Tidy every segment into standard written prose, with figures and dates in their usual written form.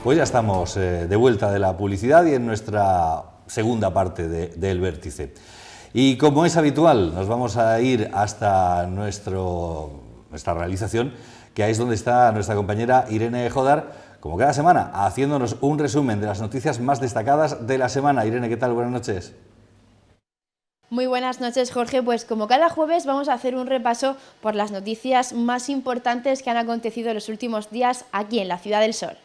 Pues ya estamos de vuelta de la publicidad y en nuestra segunda parte del Vértice. Y como es habitual, nos vamos a ir hasta nuestra realización, que ahí es donde está nuestra compañera Irene Jodar, como cada semana, haciéndonos un resumen de las noticias más destacadas de la semana. Irene, ¿qué tal? Buenas noches. Muy buenas noches, Jorge. Pues como cada jueves vamos a hacer un repaso por las noticias más importantes que han acontecido en los últimos días aquí en la Ciudad del Sol.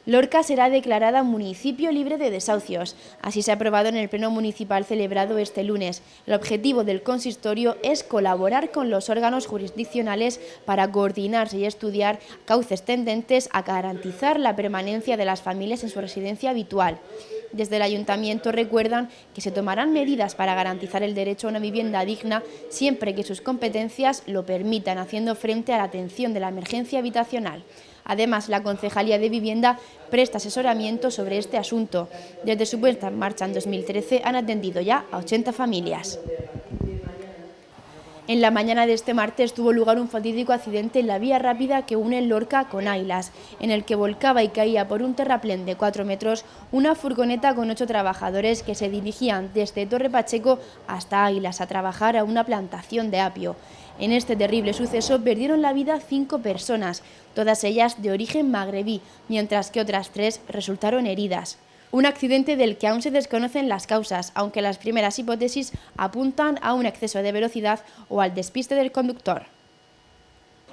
Lorca será declarada municipio libre de desahucios. Así se ha aprobado en el Pleno Municipal celebrado este lunes. El objetivo del consistorio es colaborar con los órganos jurisdiccionales para coordinarse y estudiar cauces tendentes a garantizar la permanencia de las familias en su residencia habitual. Desde el Ayuntamiento recuerdan que se tomarán medidas para garantizar el derecho a una vivienda digna siempre que sus competencias lo permitan, haciendo frente a la atención de la emergencia habitacional. Además, la Concejalía de Vivienda presta asesoramiento sobre este asunto. Desde su puesta en marcha en 2013 han atendido ya a 80 familias. En la mañana de este martes tuvo lugar un fatídico accidente en la vía rápida que une Lorca con Ailas, en el que volcaba y caía por un terraplén de 4 metros una furgoneta con 8 trabajadores que se dirigían desde Torre Pacheco hasta Águilas a trabajar a una plantación de apio. En este terrible suceso perdieron la vida 5 personas, todas ellas de origen magrebí, mientras que otras 3 resultaron heridas. Un accidente del que aún se desconocen las causas, aunque las primeras hipótesis apuntan a un exceso de velocidad o al despiste del conductor.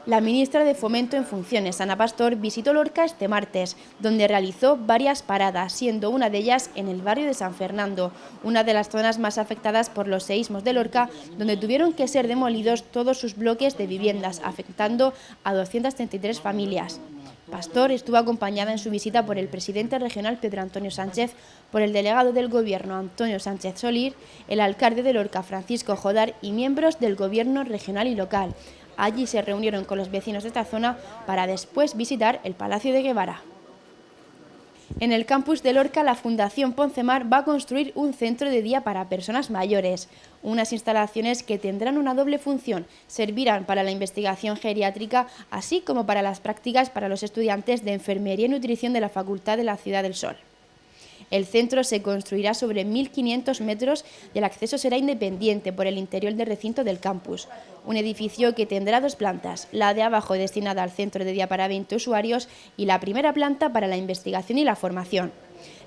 La ministra de Fomento en funciones, Ana Pastor, visitó Lorca este martes, donde realizó varias paradas, siendo una de ellas en el barrio de San Fernando, una de las zonas más afectadas por los seísmos de Lorca, donde tuvieron que ser demolidos todos sus bloques de viviendas, afectando a 233 familias. Pastor estuvo acompañada en su visita por el presidente regional Pedro Antonio Sánchez, por el delegado del Gobierno Antonio Sánchez Solir, el alcalde de Lorca Francisco Jodar y miembros del Gobierno regional y local. Allí se reunieron con los vecinos de esta zona para después visitar el Palacio de Guevara. En el campus de Lorca, la Fundación Poncemar va a construir un centro de día para personas mayores. Unas instalaciones que tendrán una doble función, servirán para la investigación geriátrica, así como para las prácticas para los estudiantes de Enfermería y Nutrición de la Facultad de la Ciudad del Sol. El centro se construirá sobre 1.500 metros y el acceso será independiente por el interior del recinto del campus. Un edificio que tendrá 2 plantas, la de abajo destinada al centro de día para 20 usuarios y la primera planta para la investigación y la formación.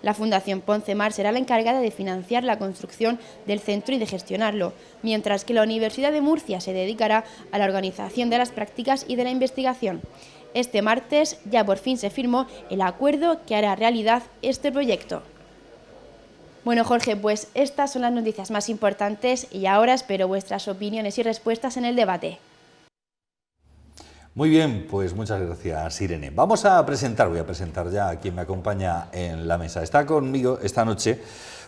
La Fundación Poncemar será la encargada de financiar la construcción del centro y de gestionarlo, mientras que la Universidad de Murcia se dedicará a la organización de las prácticas y de la investigación. Este martes ya por fin se firmó el acuerdo que hará realidad este proyecto. Bueno, Jorge, pues estas son las noticias más importantes y ahora espero vuestras opiniones y respuestas en el debate. Muy bien, pues muchas gracias, Irene. Voy a presentar ya a quien me acompaña en la mesa. Está conmigo esta noche,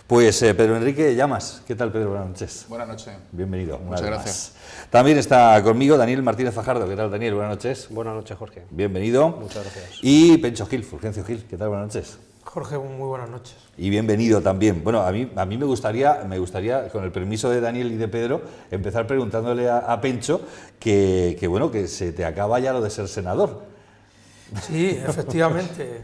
pues Pedro Enrique Llamas. ¿Qué tal, Pedro? Buenas noches. Buenas noches. Bienvenido. Muchas gracias. También está conmigo Daniel Martínez Fajardo. ¿Qué tal, Daniel? Buenas noches. Buenas noches, Jorge. Bienvenido. Muchas gracias. Y Pencho Gil, Fulgencio Gil. ¿Qué tal? Buenas noches. Jorge, muy buenas noches. Y bienvenido también. Bueno, a mí me gustaría, con el permiso de Daniel y de Pedro, empezar preguntándole a Pencho que se te acaba ya lo de ser senador. Sí, efectivamente.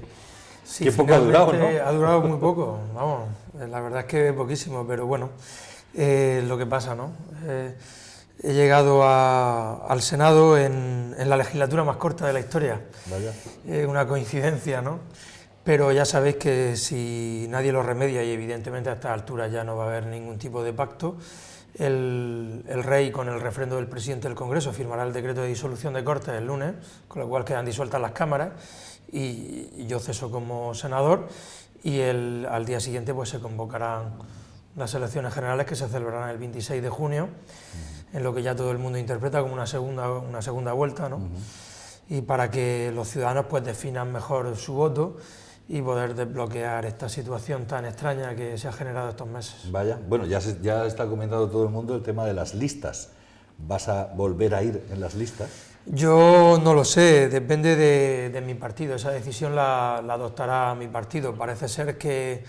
Sí, qué poco ha durado, ¿no? Ha durado muy poco, vamos, la verdad es que poquísimo, pero bueno, lo que pasa, ¿no? He llegado al Senado en la legislatura más corta de la historia. Vaya. Una coincidencia, ¿no? Pero ya sabéis que si nadie lo remedia, y evidentemente a estas alturas ya no va a haber ningún tipo de pacto, el rey, con el refrendo del presidente del Congreso, firmará el decreto de disolución de Cortes el lunes, con lo cual quedan disueltas las cámaras, y yo ceso como senador, y al día siguiente pues se convocarán las elecciones generales que se celebrarán el 26 de junio, en lo que ya todo el mundo interpreta como una segunda vuelta, ¿no? Y para que los ciudadanos pues definan mejor su voto y poder desbloquear esta situación tan extraña que se ha generado estos meses. Vaya, bueno, ya está comentando todo el mundo el tema de las listas. ¿Vas a volver a ir en las listas? Yo no lo sé, depende de mi partido, esa decisión la adoptará mi partido. Parece ser que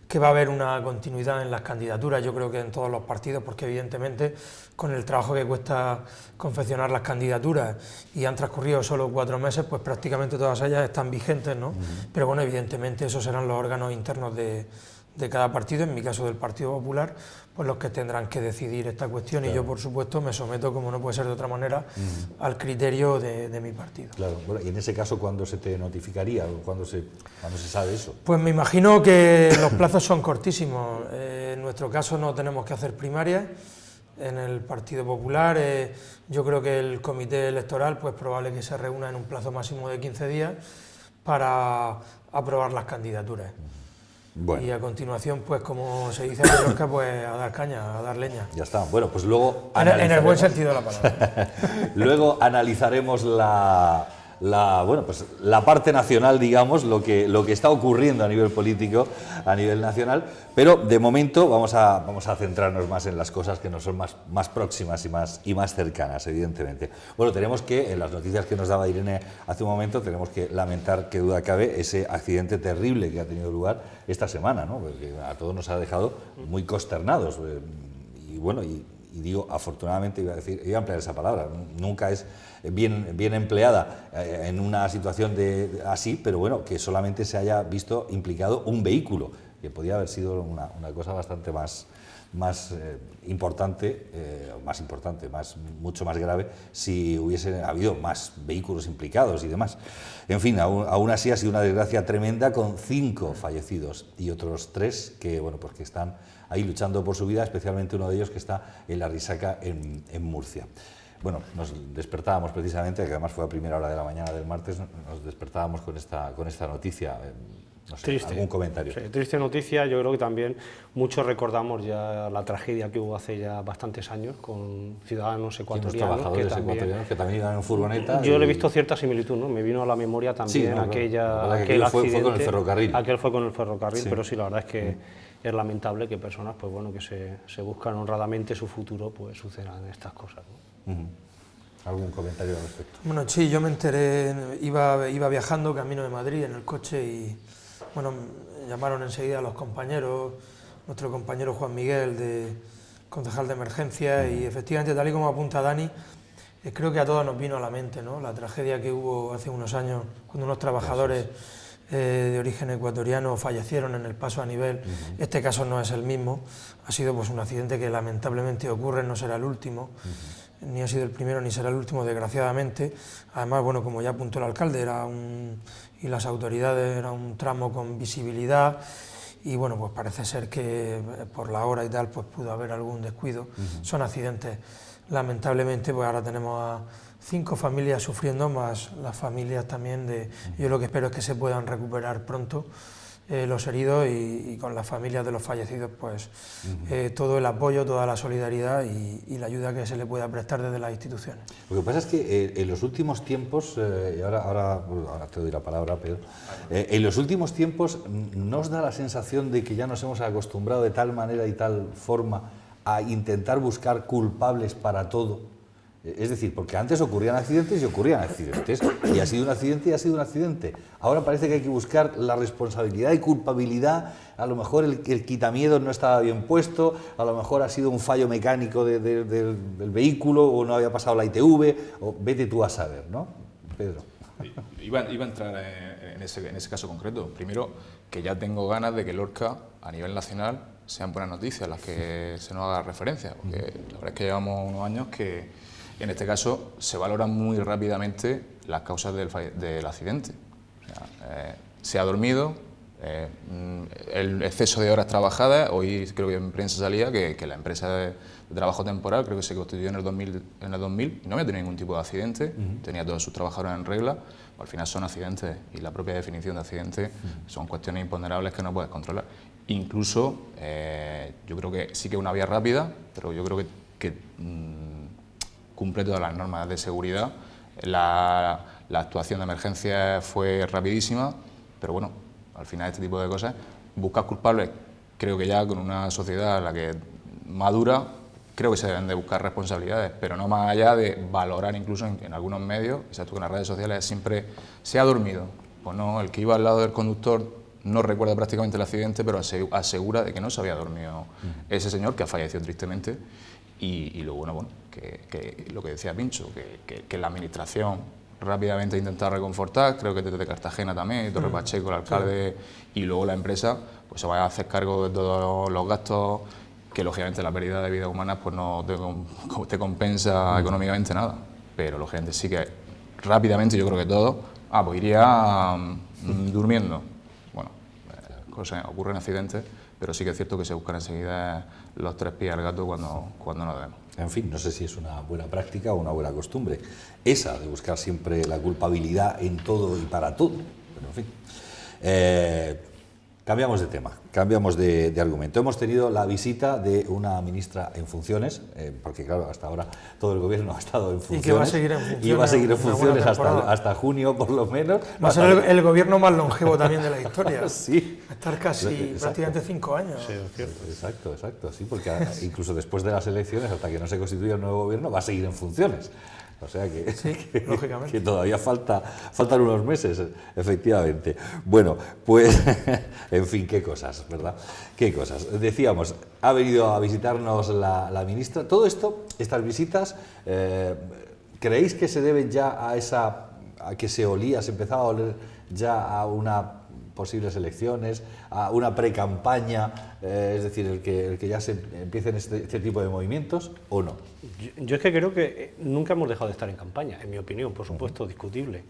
que va a haber una continuidad en las candidaturas, yo creo que en todos los partidos, porque evidentemente con el trabajo que cuesta confeccionar las candidaturas y han transcurrido solo 4 meses, pues prácticamente todas ellas están vigentes, ¿no? Pero bueno, evidentemente esos serán los órganos internos de cada partido, en mi caso del Partido Popular, pues los que tendrán que decidir esta cuestión, claro. Y yo, por supuesto, me someto, como no puede ser de otra manera, al criterio de mi partido. Claro, bueno, y en ese caso, ¿cuándo se te notificaría? ¿Cuándo se sabe eso? Pues me imagino que los plazos son cortísimos. En nuestro caso no tenemos que hacer primarias. En el Partido Popular, yo creo que el comité electoral, pues probable que se reúna en un plazo máximo de 15 días para aprobar las candidaturas. Bueno. Y a continuación, pues como se dice en Mallorca, pues a dar caña, a dar leña. Ya está. Bueno, pues luego en el buen sentido de la palabra. Luego analizaremos bueno, pues la parte nacional, digamos, lo que está ocurriendo a nivel político, a nivel nacional, pero de momento vamos a centrarnos más en las cosas que nos son más próximas y más cercanas, evidentemente. Bueno, tenemos que, en las noticias que nos daba Irene hace un momento, tenemos que lamentar, que duda cabe, ese accidente terrible que ha tenido lugar esta semana, ¿no? Porque a todos nos ha dejado muy consternados, y bueno, y digo, afortunadamente, iba a emplear esa palabra, nunca es bien empleada en una situación así, pero bueno, que solamente se haya visto implicado un vehículo, que podía haber sido una cosa bastante más importante, mucho más grave, si hubiese habido más vehículos implicados y demás. En fin, aún así ha sido una desgracia tremenda, con 5 fallecidos y otros 3 que, bueno, pues que están ahí luchando por su vida, especialmente uno de ellos que está en la Risaca, en Murcia. Bueno, nos despertábamos precisamente, que además fue a primera hora de la mañana del martes, nos despertábamos con esta noticia. No sé, triste. ¿Algún comentario? Sí, triste noticia. Yo creo que también muchos recordamos ya la tragedia que hubo hace ya bastantes años con ciudadanos ecuatorianos. Trabajadores ecuatorianos que también iban en furgoneta. Yo le he visto cierta similitud, ¿no? Me vino a la memoria también aquel accidente. Fue con el ferrocarril. Aquel fue con el ferrocarril, sí. Pero sí, la verdad es que es lamentable que personas, pues bueno, que se buscan honradamente su futuro, pues sucedan estas cosas, ¿no? ¿Algún comentario al respecto? Bueno, sí, yo me enteré, iba viajando camino de Madrid en el coche y, bueno, llamaron enseguida a los compañeros, nuestro compañero Juan Miguel, concejal de emergencia, y efectivamente, tal y como apunta Dani, creo que a todos nos vino a la mente, ¿no? La tragedia que hubo hace unos años cuando unos trabajadores de origen ecuatoriano fallecieron en el paso a nivel. Este caso no es el mismo, ha sido pues un accidente que lamentablemente ocurre, no será el último, ni ha sido el primero ni será el último, desgraciadamente. Además, bueno, como ya apuntó el alcalde, y las autoridades, era un tramo con visibilidad, y bueno, pues parece ser que por la hora y tal pues pudo haber algún descuido. Son accidentes, lamentablemente, pues ahora tenemos a 5 familias sufriendo, más las familias también yo lo que espero es que se puedan recuperar pronto los heridos, y con las familias de los fallecidos, pues todo el apoyo, toda la solidaridad y la ayuda que se le pueda prestar desde las instituciones. Lo que pasa es que en los últimos tiempos, y ahora te doy la palabra, Pedro, en los últimos tiempos nos da la sensación de que ya nos hemos acostumbrado de tal manera y tal forma a intentar buscar culpables para todo. Es decir, porque antes ocurrían accidentes, y ha sido un accidente y ha sido un accidente. Ahora parece que hay que buscar la responsabilidad y culpabilidad. A lo mejor el quitamiedos no estaba bien puesto, a lo mejor ha sido un fallo mecánico del vehículo, o no había pasado la ITV, o vete tú a saber, ¿no, Pedro? Iba a entrar en ese caso concreto. Primero, que ya tengo ganas de que Lorca, a nivel nacional, sean buenas noticias las que se nos haga referencia, porque la verdad es que llevamos unos años que en este caso se valoran muy rápidamente las causas del accidente. O sea, se ha dormido, el exceso de horas trabajadas. Hoy creo que en prensa salía que la empresa de trabajo temporal creo que se constituyó en el 2000 y no había tenido ningún tipo de accidente, tenía todos sus trabajadores en regla. Al final son accidentes, y la propia definición de accidente son cuestiones imponderables que no puedes controlar. Incluso yo creo que sí que es una vía rápida, pero yo creo que cumple todas las normas de seguridad. La actuación de emergencia fue rapidísima, pero bueno, al final este tipo de cosas, buscar culpables, creo que ya con una sociedad en la que madura, creo que se deben de buscar responsabilidades, pero no más allá de valorar incluso en algunos medios, exacto, que en las redes sociales siempre se ha dormido. Pues no, el que iba al lado del conductor no recuerda prácticamente el accidente, pero asegura de que no se había dormido ese señor, que ha fallecido tristemente. Y lo bueno, que lo que decía Pincho, que la administración rápidamente ha intentado reconfortar, creo que desde Cartagena también, Torre Pacheco, el alcalde, y luego la empresa, pues se va a hacer cargo de todos los gastos, que lógicamente la pérdida de vidas humanas pues no te compensa económicamente nada, pero lógicamente sí que rápidamente, yo creo que todo, pues iría durmiendo. Bueno, ocurren accidentes, pero sí que es cierto que se buscan enseguida los 3 pies al gato cuando no debemos. En fin, no sé si es una buena práctica o una buena costumbre, esa de buscar siempre la culpabilidad en todo y para todo, pero en fin. Cambiamos de tema, cambiamos de argumento. Hemos tenido la visita de una ministra en funciones, porque claro, hasta ahora todo el gobierno ha estado en funciones. Y que va a seguir en funciones. Y va a seguir en funciones hasta junio, por lo menos. Va a ser el gobierno más longevo también de la historia. Sí. Va a estar casi prácticamente 5 años. Sí, es cierto. Exacto, sí, porque incluso después de las elecciones, hasta que no se constituya el nuevo gobierno, va a seguir en funciones. O sea que, sí, lógicamente. Que todavía faltan unos meses, efectivamente. Bueno, pues, en fin, qué cosas, ¿verdad? Qué cosas. Decíamos, ha venido a visitarnos la ministra. Todo esto, estas visitas, ¿creéis que se deben ya a que se empezaba a oler ya a una posibles elecciones, a una pre-campaña, es decir, el que ya se empiecen este tipo de movimientos, o no? Yo es que creo que nunca hemos dejado de estar en campaña, en mi opinión, por supuesto, discutible.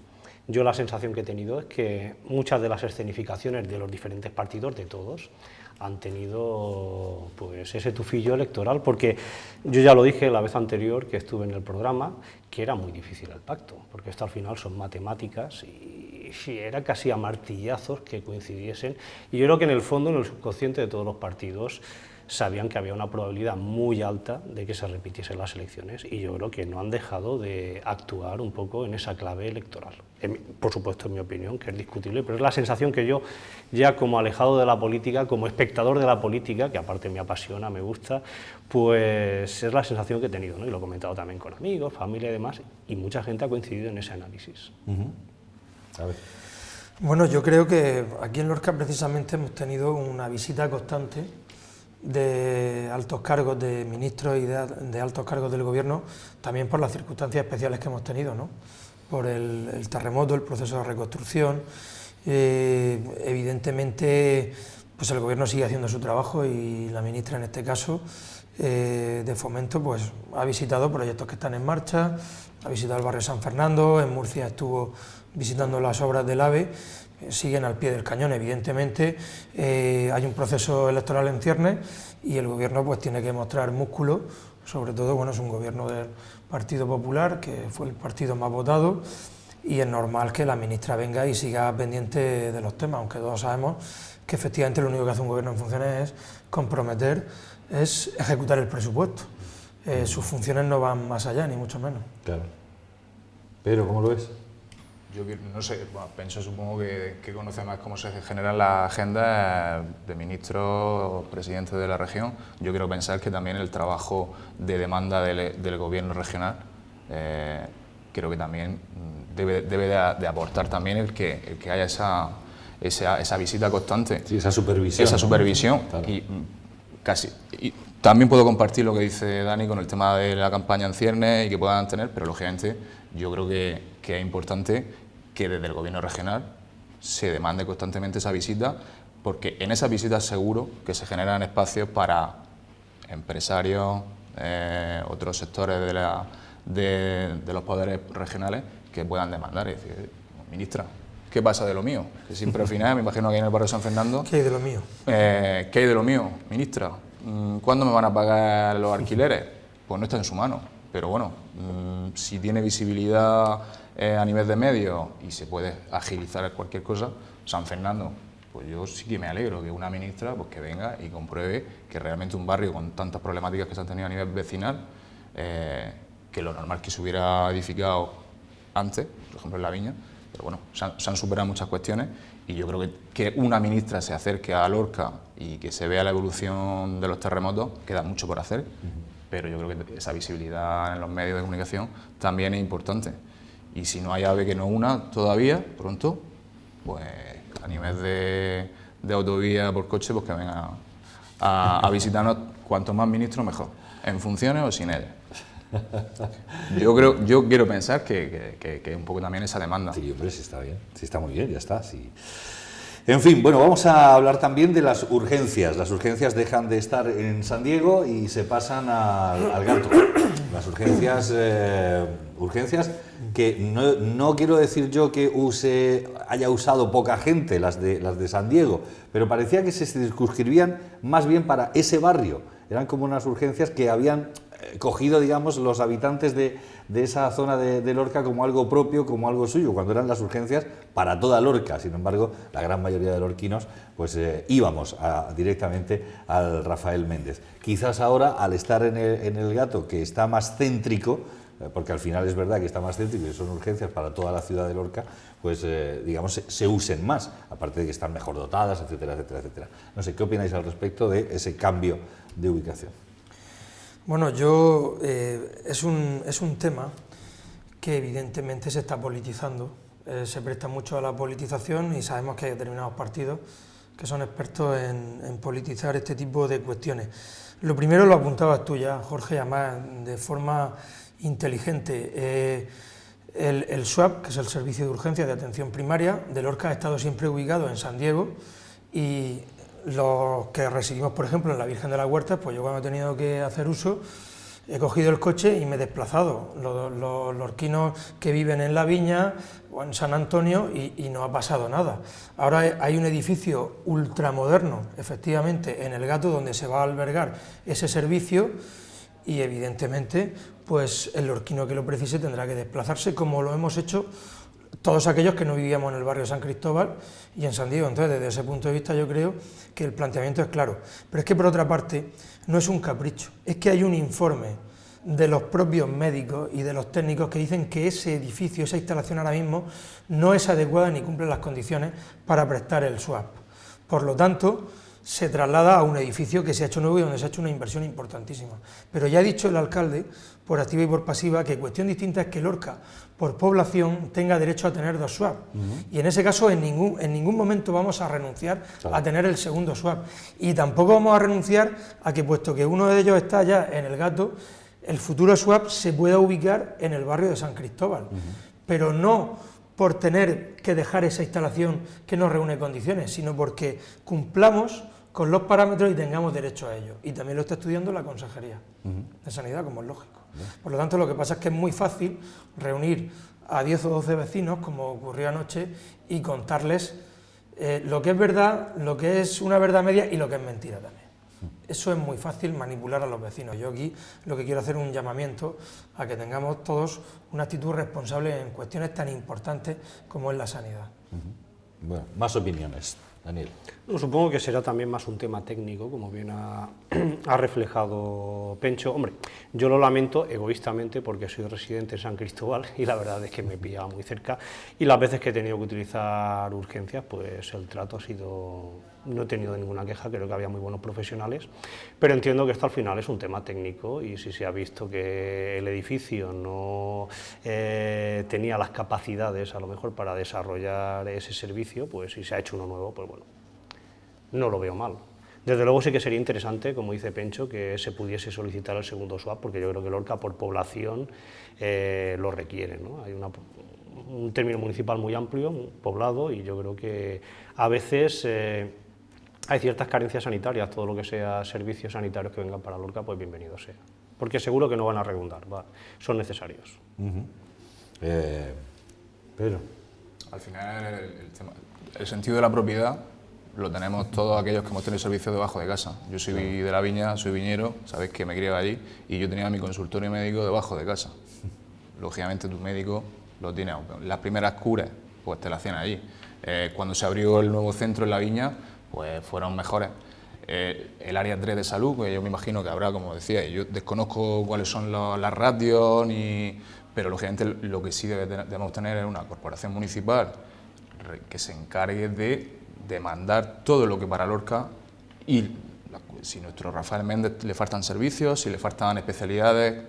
Yo la sensación que he tenido es que muchas de las escenificaciones de los diferentes partidos, de todos, han tenido pues ese tufillo electoral, porque yo ya lo dije la vez anterior que estuve en el programa, que era muy difícil el pacto, porque esto al final son matemáticas y era casi a martillazos que coincidiesen, y yo creo que en el fondo, en el subconsciente de todos los partidos, sabían que había una probabilidad muy alta de que se repitiesen las elecciones, y yo creo que no han dejado de actuar un poco en esa clave electoral. Por supuesto, en mi opinión, que es discutible, pero es la sensación que yo, ya como alejado de la política, como espectador de la política, que aparte me apasiona, me gusta, pues es la sensación que he tenido, ¿no? Y lo he comentado también con amigos, familia y demás, y mucha gente ha coincidido en ese análisis. A ver. Bueno, yo creo que aquí en Lorca precisamente hemos tenido una visita constante de altos cargos, de ministros y de altos cargos del gobierno, también por las circunstancias especiales que hemos tenido, ¿no? Por el terremoto, el proceso de reconstrucción. Evidentemente, pues el gobierno sigue haciendo su trabajo y la ministra, en este caso, de Fomento, pues ha visitado proyectos que están en marcha, ha visitado el barrio San Fernando, en Murcia estuvo visitando las obras del AVE. Siguen al pie del cañón, evidentemente. Hay un proceso electoral en ciernes y el gobierno pues tiene que mostrar músculo, sobre todo, bueno, es un gobierno del Partido Popular, que fue el partido más votado, y es normal que la ministra venga y siga pendiente de los temas, aunque todos sabemos que efectivamente lo único que hace un gobierno en funciones es comprometer, es ejecutar el presupuesto. Sus funciones no van más allá, ni mucho menos. Claro. Pero, ¿cómo lo ves? Yo no sé, bueno, Pencho supongo que conoce más cómo se generan las agendas de ministros, presidentes de la región. Yo quiero pensar que también el trabajo de demanda del gobierno regional creo que también debe de aportar también el que haya esa visita constante. Sí, esa supervisión. Esa supervisión, ¿no? Claro. Y también puedo compartir lo que dice Dani con el tema de la campaña en ciernes y que puedan tener, pero lógicamente yo creo que es importante que desde el gobierno regional se demande constantemente esa visita, porque en esas visitas seguro que se generan espacios para empresarios, otros sectores de los poderes regionales que puedan demandar y decir, ministra, ¿qué pasa de lo mío? Que siempre al final, me imagino que en el barrio San Fernando... ¿Qué hay de lo mío? ¿Qué hay de lo mío, ministra? ¿Cuándo me van a pagar los alquileres? Pues no está en su mano, pero bueno, si tiene visibilidad a nivel de medios y se puede agilizar cualquier cosa, San Fernando, pues yo sí que me alegro que una ministra pues que venga y compruebe que realmente un barrio con tantas problemáticas que se han tenido a nivel vecinal, que lo normal que se hubiera edificado antes, por ejemplo en La Viña, pero bueno, se han superado muchas cuestiones y yo creo que una ministra se acerque a Lorca y que se vea la evolución de los terremotos, queda mucho por hacer, pero yo creo que esa visibilidad en los medios de comunicación también es importante. Y si no hay AVE que no una todavía, pronto, pues a nivel de autovía por coche, pues que vengan a visitarnos, cuanto más ministros mejor, en funciones o sin ellas. Yo quiero pensar que un poco también esa demanda. Sí, hombre, sí está bien, sí está muy bien, ya está. Sí. En fin, bueno, vamos a hablar también de las urgencias. Las urgencias dejan de estar en San Diego y se pasan al Gato. Las urgencias que no quiero decir yo que haya usado poca gente las de San Diego, pero parecía que se circunscribían más bien para ese barrio. Eran como unas urgencias que habían cogido, digamos, los habitantes de esa zona de Lorca como algo propio, como algo suyo, cuando eran las urgencias para toda Lorca. Sin embargo, la gran mayoría de lorquinos pues íbamos directamente al Rafael Méndez. Quizás ahora, al estar en el Gato, que está más céntrico, porque al final es verdad que está más céntrico y son urgencias para toda la ciudad de Lorca, pues digamos se usen más, aparte de que están mejor dotadas, etcétera, etcétera, etcétera. No sé, ¿qué opináis al respecto de ese cambio de ubicación? Bueno, es un tema que evidentemente se está politizando, se presta mucho a la politización y sabemos que hay determinados partidos que son expertos en politizar este tipo de cuestiones. Lo primero lo apuntabas tú ya, Jorge, además de forma inteligente. El SWAP, que es el Servicio de Urgencias de Atención Primaria de Lorca, ha estado siempre ubicado en San Diego, y los que residimos, por ejemplo, en la Virgen de las Huertas, pues yo cuando he tenido que hacer uso, he cogido el coche y me he desplazado. Los lorquinos que viven en La Viña o en San Antonio y no ha pasado nada. Ahora hay un edificio ultramoderno, efectivamente, en el Gato, donde se va a albergar ese servicio, y evidentemente pues el lorquino que lo precise tendrá que desplazarse, como lo hemos hecho todos aquellos que no vivíamos en el barrio San Cristóbal y en San Diego. Entonces, desde ese punto de vista, yo creo que el planteamiento es claro. Pero es que, por otra parte, no es un capricho, es que hay un informe de los propios médicos y de los técnicos que dicen que ese edificio, esa instalación ahora mismo, no es adecuada ni cumple las condiciones para prestar el SWAP. Por lo tanto, se traslada a un edificio que se ha hecho nuevo y donde se ha hecho una inversión importantísima. Pero ya ha dicho el alcalde, por activa y por pasiva, que cuestión distinta es que Lorca, por población, tenga derecho a tener 2 SWAP. Y en ese caso en ningún momento vamos a renunciar a tener el segundo SWAP. Y tampoco vamos a renunciar a que, puesto que uno de ellos está ya en el Gato, el futuro SWAP se pueda ubicar en el barrio de San Cristóbal. Pero no por tener que dejar esa instalación que no reúne condiciones, sino porque cumplamos con los parámetros y tengamos derecho a ello. Y también lo está estudiando la Consejería de Sanidad, como es lógico. Por lo tanto, lo que pasa es que es muy fácil reunir a 10 o 12 vecinos, como ocurrió anoche, y contarles lo que es verdad, lo que es una verdad media y lo que es mentira también. Eso es muy fácil, manipular a los vecinos. Yo aquí lo que quiero hacer es un llamamiento a que tengamos todos una actitud responsable en cuestiones tan importantes como es la sanidad. Bueno, más opiniones, Daniel. No, supongo que será también más un tema técnico, como bien ha reflejado Pencho. Hombre, yo lo lamento egoístamente porque soy residente en San Cristóbal y la verdad es que me pillaba muy cerca, y las veces que he tenido que utilizar urgencias, pues el trato ha sido... No he tenido ninguna queja, creo que había muy buenos profesionales, pero entiendo que esto al final es un tema técnico, y si se ha visto que el edificio no tenía las capacidades a lo mejor para desarrollar ese servicio, pues si se ha hecho uno nuevo, pues bueno, no lo veo mal. Desde luego sí que sería interesante, como dice Pencho, que se pudiese solicitar el segundo SWAP, porque yo creo que Lorca por población lo requiere, ¿no? Hay un término municipal muy amplio, poblado, y yo creo que a veces hay ciertas carencias sanitarias. Todo lo que sea servicios sanitarios que vengan para Lorca, pues bienvenido sea, porque seguro que no van a redundar, son necesarios. Pero al final el sentido de la propiedad lo tenemos todos aquellos que hemos tenido servicios debajo de casa. Yo soy de La Viña, soy viñero, sabéis que me crié allí, y yo tenía mi consultorio médico debajo de casa. Lógicamente tu médico lo tiene. Las primeras curas pues te las hacían allí. Cuando se abrió el nuevo centro en La Viña, pues fueron mejores. El área 3 de salud, pues yo me imagino que habrá, como decía, yo desconozco cuáles son las ratios, pero lógicamente lo que sí debemos tener es una corporación municipal que se encargue de demandar todo lo que para Lorca, y si a nuestro Rafael Méndez le faltan servicios, si le faltan especialidades,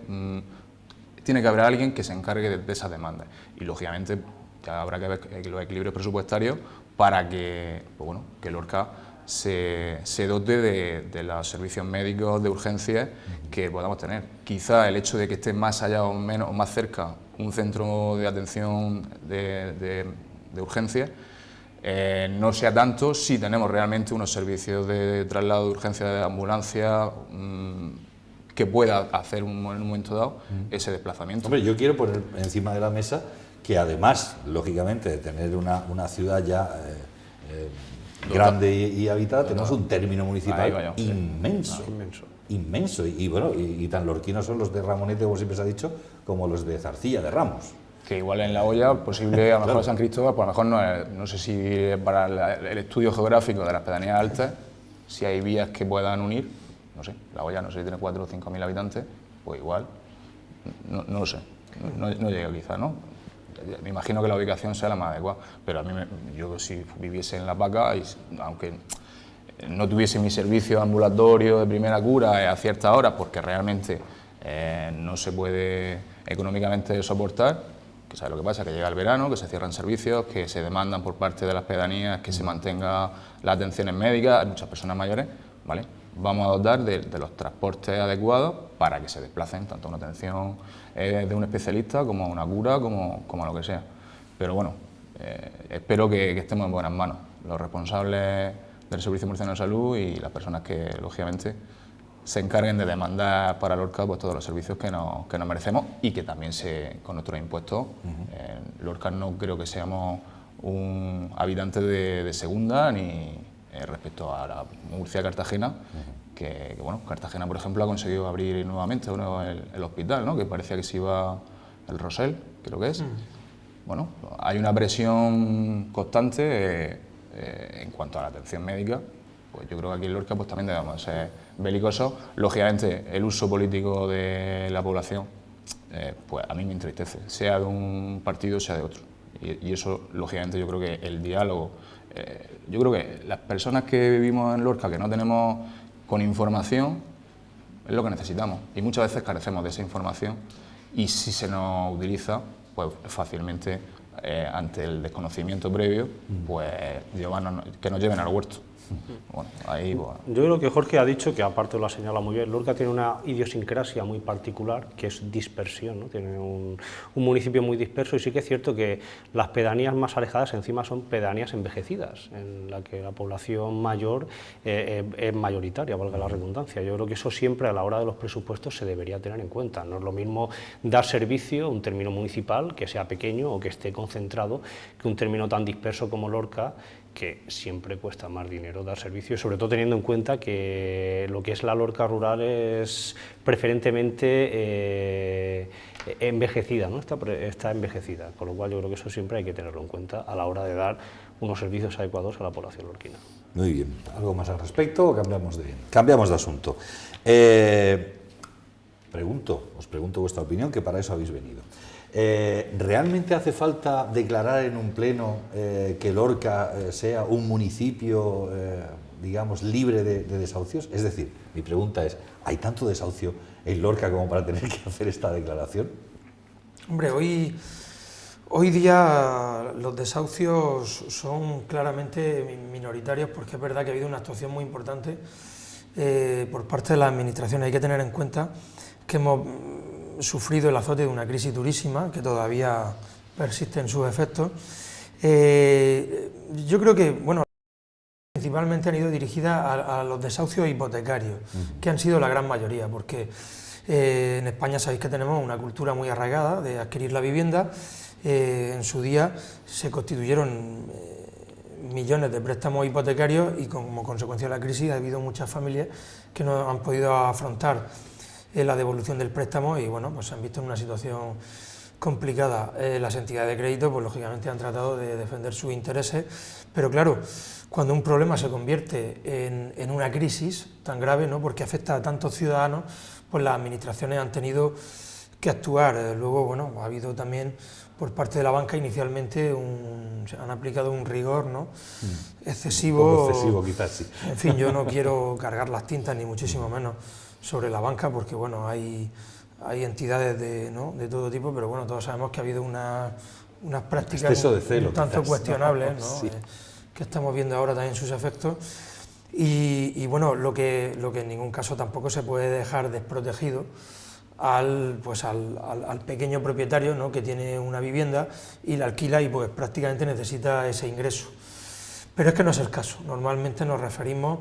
tiene que haber alguien que se encargue de esas demandas, y lógicamente ya habrá que ver los equilibrios presupuestarios para que, pues bueno, que Lorca se dote de los servicios médicos de urgencias que podamos tener. Quizá el hecho de que esté más allá o menos o más cerca un centro de atención de urgencias no sea tanto si tenemos realmente unos servicios de traslado de urgencia de ambulancia que pueda hacer en un momento dado ese desplazamiento. Hombre, yo quiero poner encima de la mesa que además, lógicamente, de tener una ciudad ya grande y habitada, tenemos un término municipal inmenso. Inmenso. Y bueno, y tan lorquinos son los de Ramonete, como siempre se ha dicho, como los de Zarcilla de Ramos. Que igual en La Hoya, posible, a lo mejor San Cristóbal, pues a lo mejor no sé si para el estudio geográfico de las pedanías altas, si hay vías que puedan unir, no sé, La Hoya no sé si tiene 4 o 5 mil habitantes, pues igual, no lo sé, no llega quizá, ¿no? Me imagino que la ubicación sea la más adecuada, pero a mí, yo si viviese en La Paca, aunque no tuviese mi servicio ambulatorio de primera cura a ciertas horas, porque realmente no se puede económicamente soportar, que sabe lo que pasa, que llega el verano, que se cierran servicios, que se demandan por parte de las pedanías que se mantenga las atenciones médicas, hay muchas personas mayores, ¿vale? Vamos a dotar de los transportes adecuados para que se desplacen tanto a una atención de un especialista como a una cura, como a lo que sea. Pero bueno, espero que estemos en buenas manos, los responsables del Servicio Murciano de Salud y las personas que, lógicamente, se encarguen de demandar para Lorca pues, todos los servicios que nos merecemos y que también con nuestros impuestos. Lorca no creo que seamos un habitante de segunda ni respecto a la Murcia-Cartagena, que bueno, Cartagena por ejemplo ha conseguido abrir nuevamente el hospital, ¿no? Que parecía que se iba el Rosell, creo que es. Bueno, hay una presión constante en cuanto a la atención médica. Pues yo creo que aquí en Lorca pues también debemos ser belicosos. Lógicamente, el uso político de la población, pues a mí me entristece, sea de un partido, sea de otro. Y eso, lógicamente, yo creo que el diálogo, yo creo que las personas que vivimos en Lorca, que no tenemos con información, es lo que necesitamos. Y muchas veces carecemos de esa información y si se nos utiliza, pues fácilmente, ante el desconocimiento previo, pues que nos lleven al huerto. Bueno, ahí, bueno. Yo creo que Jorge ha dicho, que aparte lo ha señalado muy bien, Lorca tiene una idiosincrasia muy particular, que es dispersión, ¿no? Tiene un municipio muy disperso y sí que es cierto que las pedanías más alejadas encima son pedanías envejecidas, en la que la población mayor es mayoritaria, valga la redundancia. Yo creo que eso siempre a la hora de los presupuestos se debería tener en cuenta. No es lo mismo dar servicio, un término municipal, que sea pequeño o que esté concentrado, que un término tan disperso como Lorca, que siempre cuesta más dinero dar servicio, sobre todo teniendo en cuenta que lo que es la Lorca rural es preferentemente envejecida, ¿no? Está envejecida, con lo cual yo creo que eso siempre hay que tenerlo en cuenta a la hora de dar unos servicios adecuados a la población lorquina. Muy bien, ¿algo más al respecto o cambiamos de asunto? Os pregunto vuestra opinión, que para eso habéis venido. ¿Realmente hace falta declarar en un pleno que Lorca sea un municipio, digamos, libre de desahucios? Es decir, mi pregunta es, ¿hay tanto desahucio en Lorca como para tener que hacer esta declaración? Hombre, hoy día los desahucios son claramente minoritarios porque es verdad que ha habido una actuación muy importante por parte de la administración. Hay que tener en cuenta que hemos sufrido el azote de una crisis durísima que todavía persiste en sus efectos. Yo creo que, bueno, principalmente han ido dirigidas a los desahucios hipotecarios, que han sido la gran mayoría, porque en España sabéis que tenemos una cultura muy arraigada de adquirir la vivienda. En su día se constituyeron millones de préstamos hipotecarios y como consecuencia de la crisis ha habido muchas familias que no han podido afrontar la devolución del préstamo y bueno, pues se han visto en una situación complicada. Las entidades de crédito pues lógicamente han tratado de defender sus intereses, pero claro, cuando un problema se convierte en una crisis tan grave, ¿no? Porque afecta a tantos ciudadanos, pues las administraciones han tenido que actuar. Luego, bueno, ha habido también por parte de la banca inicialmente se han aplicado un rigor, ¿no? Excesivo. Un poco excesivo, quizás sí. En fin, yo no quiero cargar las tintas ni muchísimo menos sobre la banca, porque bueno, hay entidades de todo tipo, pero bueno, todos sabemos que ha habido unas prácticas exceso de celo, un tanto quizás, cuestionables, ¿no? Sí. Que estamos viendo ahora también sus efectos. Y bueno, lo que en ningún caso tampoco se puede dejar desprotegido al pequeño propietario, ¿no?, que tiene una vivienda y la alquila y pues prácticamente necesita ese ingreso. Pero es que no es el caso. Normalmente nos referimos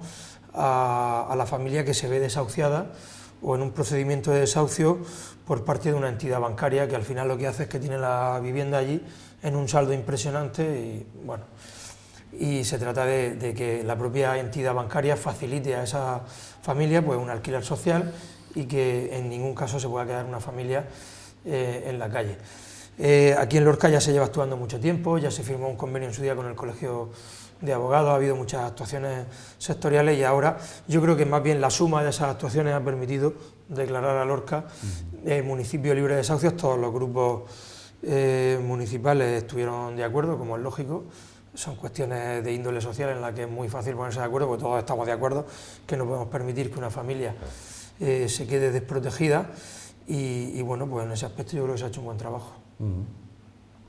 a la familia que se ve desahuciada o en un procedimiento de desahucio por parte de una entidad bancaria que al final lo que hace es que tiene la vivienda allí en un saldo impresionante y bueno, y se trata de que la propia entidad bancaria facilite a esa familia pues un alquiler social y que en ningún caso se pueda quedar una familia en la calle. Aquí en Lorca ya se lleva actuando mucho tiempo, ya se firmó un convenio en su día con el Colegio de Abogados, ha habido muchas actuaciones sectoriales y ahora yo creo que más bien la suma de esas actuaciones ha permitido declarar a Lorca municipio libre de desahucios. Todos los grupos municipales estuvieron de acuerdo, como es lógico. Son cuestiones de índole social en las que es muy fácil ponerse de acuerdo, porque todos estamos de acuerdo que no podemos permitir que una familia se quede desprotegida y bueno, pues en ese aspecto yo creo que se ha hecho un buen trabajo.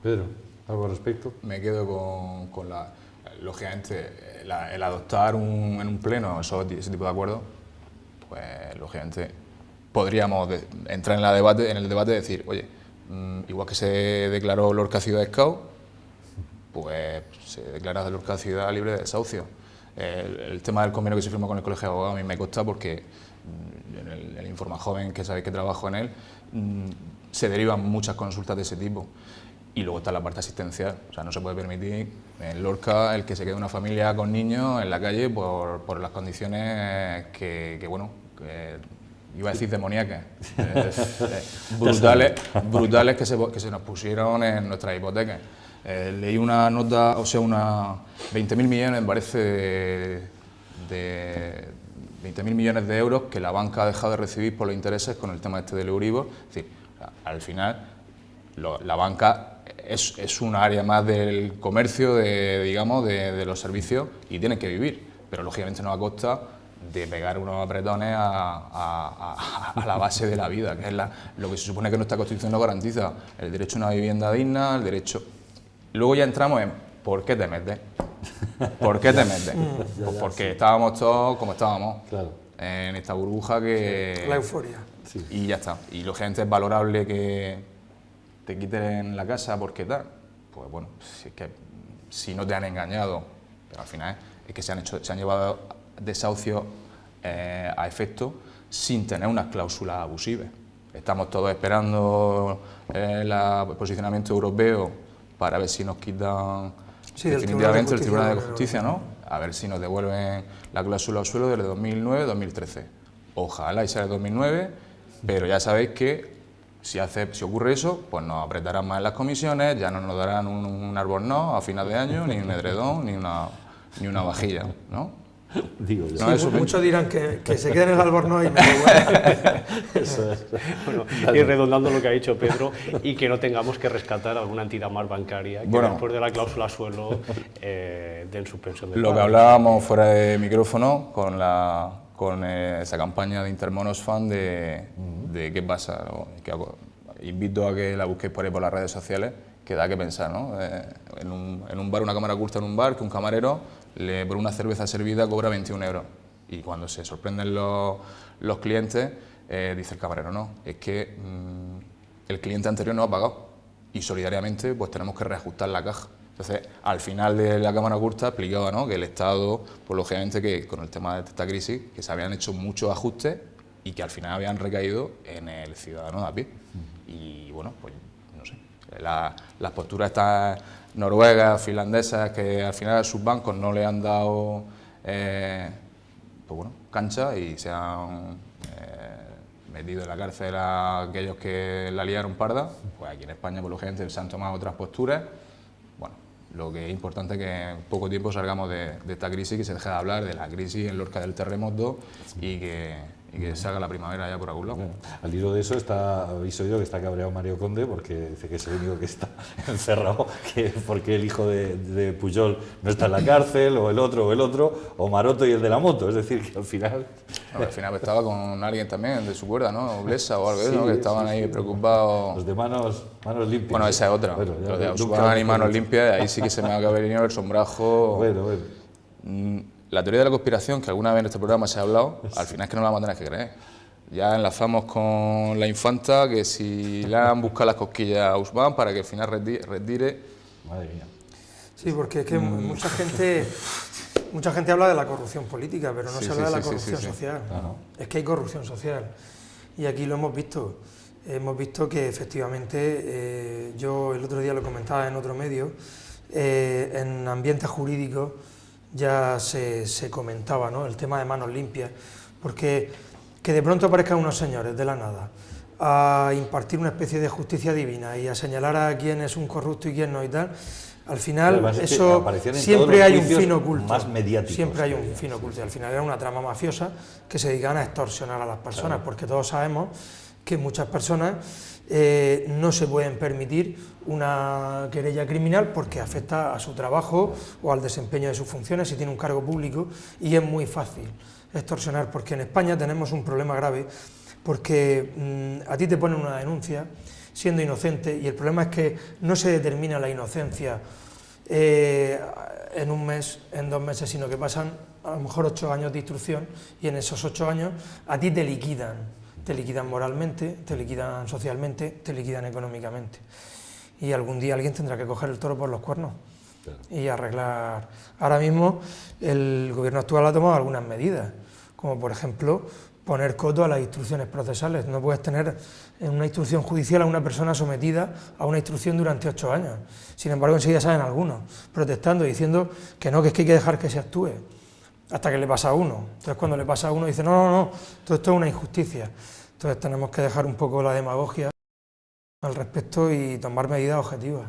Pedro, ¿algo al respecto? Me quedo con lógicamente, el adoptar en un pleno ese tipo de acuerdos, pues lógicamente podríamos entrar en el debate y decir, oye, igual que se declaró Lorca ciudad scout, pues se declara Lorca ciudad libre de desahucio. El tema del convenio que se firmó con el Colegio de Abogados a mí me consta porque en el Informa Joven, que sabéis que trabajo en él, se derivan muchas consultas de ese tipo. Y luego está la parte asistencial, o sea, no se puede permitir en Lorca el que se quede una familia con niños en la calle por las condiciones que bueno, iba a decir demoníacas, brutales que se nos pusieron en nuestras hipotecas. Leí una nota, o sea, 20.000 millones, me parece, de 20.000 millones de euros que la banca ha dejado de recibir por los intereses con el tema este del Euribor. Es decir, al final, la banca es un área más del comercio, digamos, de los servicios y tienen que vivir, pero lógicamente no a costa de pegar unos apretones a la base de la vida, que es lo que se supone que nuestra Constitución nos garantiza, el derecho a una vivienda digna, el derecho... Luego ya entramos en ¿por qué te metes? ¿Por qué te metes? Pues porque estábamos todos como estábamos, claro, en esta burbuja que... La euforia. Sí. Y ya está. Y lógicamente es valorable que te quiten la casa porque tal. Pues bueno, si es que si no te han engañado, pero al final es que se han llevado desahucios a efecto sin tener unas cláusulas abusivas. Estamos todos esperando el posicionamiento europeo para ver si nos quitan definitivamente el Tribunal de Justicia, ¿no? A ver si nos devuelven la cláusula al suelo desde 2009-2013. Ojalá y sea de 2009, pero ya sabéis que si ocurre eso, pues nos apretarán más en las comisiones, ya no nos darán un albornoz a final de año, ni un edredón, ni una vajilla, ¿no? Digo yo. No, sí, muchos dirán que se queden en el albornoz y me da bueno, y redondando lo que ha dicho Pedro, y que no tengamos que rescatar alguna entidad más bancaria que después de la cláusula suelo den suspensión de lo pagos. que hablábamos fuera de micrófono con esa campaña de Intermonos Fan de qué pasa, ¿no? Invito a que la busquéis por ahí por las redes sociales, que da que pensar, ¿no? En un bar, una cámara oculta en un bar, que un camarero por una cerveza servida cobra 21 euros. Y cuando se sorprenden los clientes, dice el camarero, no, es que el cliente anterior no ha pagado y solidariamente pues tenemos que reajustar la caja. Entonces, al final de la cámara oculta explicaba, ¿no?, que el Estado, pues lógicamente que con el tema de esta crisis, que se habían hecho muchos ajustes y que al final habían recaído en el ciudadano de a pie. Y bueno, pues no sé, las posturas estas noruegas, finlandesas, que al final a sus bancos no le han dado pues bueno, cancha y se han metido en la cárcel a aquellos que la liaron parda, pues aquí en España por lo general se han tomado otras posturas. Bueno, lo que es importante es que en poco tiempo salgamos de esta crisis, que se deje de hablar de la crisis en Lorca del terremoto y que salga la primavera ya por algún lado. Bueno, al hilo de eso habéis oído que está cabreado Mario Conde porque dice que es el único que está encerrado, porque el hijo de Pujol no está en la cárcel, o el otro, o Maroto y el de la moto, es decir, que al final... No, al final estaba con alguien también de su cuerda, ¿no? Blesa o algo, sí, ¿no? Que estaban ahí preocupados. Los de manos limpias. Bueno, esa es otra. Bueno, los de Ushuaia y manos limpias, ahí sí que se me va a caber el sombrajo. Bueno. la teoría de la conspiración, que alguna vez en este programa se ha hablado, al final es que no la vamos a tener que creer. Ya enlazamos con la infanta, que si le han buscado las cosquillas a Usman para que al final retire. Madre mía. Sí, porque es que mucha gente habla de la corrupción política, pero no se habla de la corrupción social. Es que hay corrupción social. Y aquí lo hemos visto. Hemos visto que efectivamente, yo el otro día lo comentaba en otro medio, en ambientes jurídicos ya se comentaba, ¿no?, el tema de manos limpias, porque que de pronto aparezcan unos señores de la nada a impartir una especie de justicia divina y a señalar a quién es un corrupto y quién no y tal, al final eso siempre hay un fin oculto, más mediáticos, siempre hay un fin oculto, y al final era una trama mafiosa que se dedicaban a extorsionar a las personas, porque todos sabemos que muchas personas no se pueden permitir una querella criminal porque afecta a su trabajo o al desempeño de sus funciones si tiene un cargo público, y es muy fácil extorsionar, porque en España tenemos un problema grave, porque a ti te ponen una denuncia siendo inocente, y el problema es que no se determina la inocencia en un mes, en 2 meses, sino que pasan a lo mejor 8 años de instrucción, y en esos 8 años a ti te liquidan moralmente, te liquidan socialmente, te liquidan económicamente, y algún día alguien tendrá que coger el toro por los cuernos y arreglar. Ahora mismo el gobierno actual ha tomado algunas medidas, como por ejemplo poner coto a las instrucciones procesales. No puedes tener en una instrucción judicial a una persona sometida a una instrucción durante 8 años. Sin embargo, enseguida salen algunos protestando, diciendo que no, que es que hay que dejar que se actúe, hasta que le pasa a uno. Entonces, cuando le pasa a uno, dice, no, todo esto es una injusticia. Entonces, tenemos que dejar un poco la demagogia al respecto y tomar medidas objetivas.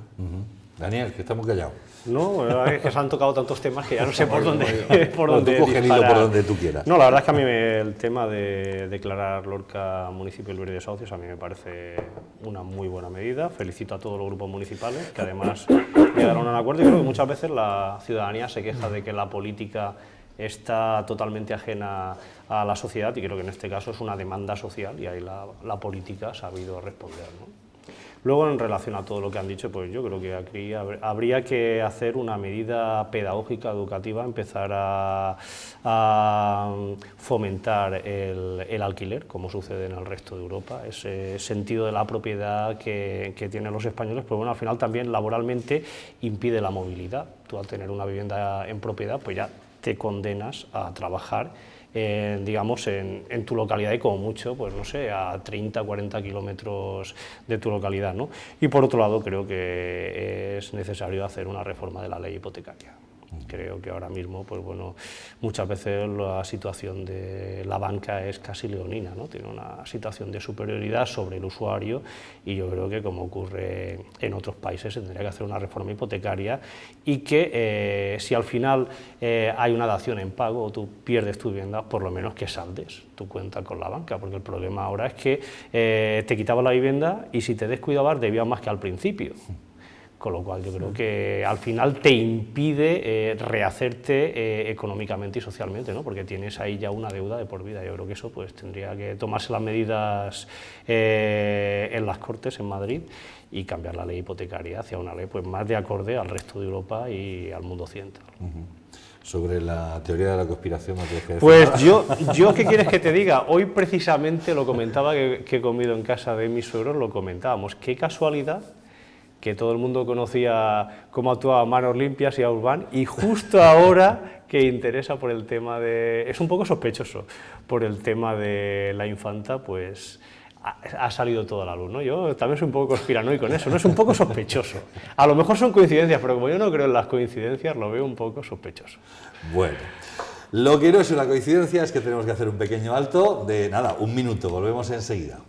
Daniel, que estamos callados. No, es que se han tocado tantos temas que ya no sé por dónde Tú coge el hilo por donde tú quieras. No, la verdad es que a mí el tema de declarar Lorca municipio libre de desahucios a mí me parece una muy buena medida. Felicito a todos los grupos municipales que además llegaron a un acuerdo, y creo que muchas veces la ciudadanía se queja de que la política está totalmente ajena a la sociedad, y creo que en este caso es una demanda social y ahí la política ha sabido responder, ¿no? Luego, en relación a todo lo que han dicho, pues yo creo que aquí habría que hacer una medida pedagógica, educativa, empezar a fomentar el alquiler, como sucede en el resto de Europa, ese sentido de la propiedad que tienen los españoles, pues bueno, al final también laboralmente impide la movilidad. Tú, al tener una vivienda en propiedad, pues ya te condenas a trabajar digamos, en tu localidad, y como mucho, pues no sé, a 30, 40 kilómetros de tu localidad, ¿no? Y por otro lado, creo que es necesario hacer una reforma de la ley hipotecaria. Creo que ahora mismo, pues bueno, muchas veces la situación de la banca es casi leonina, ¿no? Tiene una situación de superioridad sobre el usuario, y yo creo que, como ocurre en otros países, se tendría que hacer una reforma hipotecaria, y que si al final hay una dación en pago o tú pierdes tu vivienda, por lo menos que saldes tu cuenta con la banca, porque el problema ahora es que te quitaban la vivienda y si te descuidabas debías más que al principio. Con lo cual yo creo que al final te impide rehacerte económicamente y socialmente, ¿no? Porque tienes ahí ya una deuda de por vida. Yo creo que eso pues tendría que tomarse las medidas en las Cortes en Madrid y cambiar la ley hipotecaria hacia una ley pues más de acorde al resto de Europa y al mundo occidental. Sobre la teoría de la conspiración, ¿no tienes que decir? Pues yo, ¿qué quieres que te diga? Hoy precisamente lo comentaba, que he comido en casa de mis suegros, lo comentábamos. Qué casualidad que todo el mundo conocía cómo actuaba Manos Limpias y a Usman, y justo ahora que interesa por el tema de... es un poco sospechoso, por el tema de la infanta, pues ha salido toda la luz, ¿no? Yo también soy un poco conspiranoico en eso, ¿no? Es un poco sospechoso. A lo mejor son coincidencias, pero como yo no creo en las coincidencias, lo veo un poco sospechoso. Bueno, lo que no es una coincidencia es que tenemos que hacer un pequeño alto de, nada, 1 minuto, volvemos enseguida.